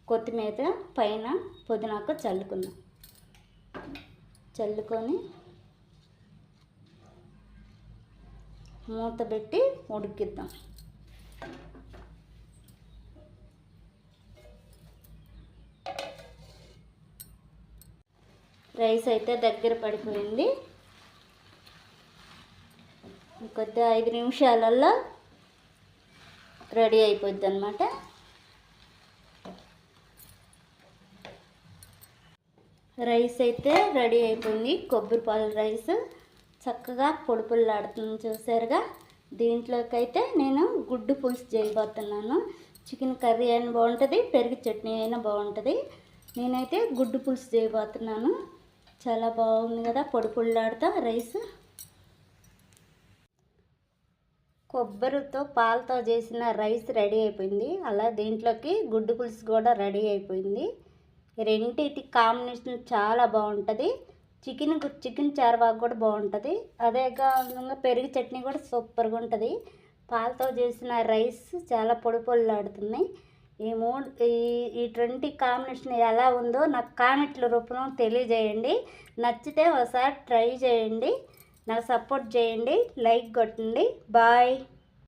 కొత్తిమీర పైన పుదీనాకు చల్లుకుందాం. చల్లుకొని మూత పెట్టి ఉడికిద్దాం. రైస్ అయితే దగ్గర పడిపోయింది. కొద్దిగా 5 నిమిషాలలో రెడీ అయిపోద్ది అన్నమాట. రైస్ అయితే రెడీ అయిపోయింది. కొబ్బరి పాల రైస్ చక్కగా పొడిపుల్లాడుతుంది చూసారుగా. దీంట్లోకి అయితే నేను గుడ్డు పులుసు చేయబోతున్నాను. చికెన్ కర్రీ అయినా బాగుంటుంది, పెరుగు చట్నీ అయినా బాగుంటుంది. నేనైతే గుడ్డు పులుసు చేయబోతున్నాను. చాలా బాగుంది కదా పొడిపుల్లాడుతా రైస్. కొబ్బరితో పాలతో చేసిన రైస్ రెడీ అయిపోయింది. అలా దీంట్లోకి గుడ్డు పులుసు కూడా రెడీ అయిపోయింది. రెండింటి కాంబినేషన్ చాలా బాగుంటుంది. చికెన్ చార్వాకు కూడా బాగుంటుంది. అదే కాకుండా పెరుగు చట్నీ కూడా సూపర్గా ఉంటుంది. పాలతో చేసిన రైస్ చాలా పొడిపొల్లాడుతుంది. ఈ 20 కాంబినేషన్ ఎలా ఉందో నాకు కామెంట్ల రూపంలో తెలియజేయండి. నచ్చితే ఒకసారి ట్రై చేయండి. నాకు సపోర్ట్ చేయండి, లైక్ కొట్టండి. బాయ్.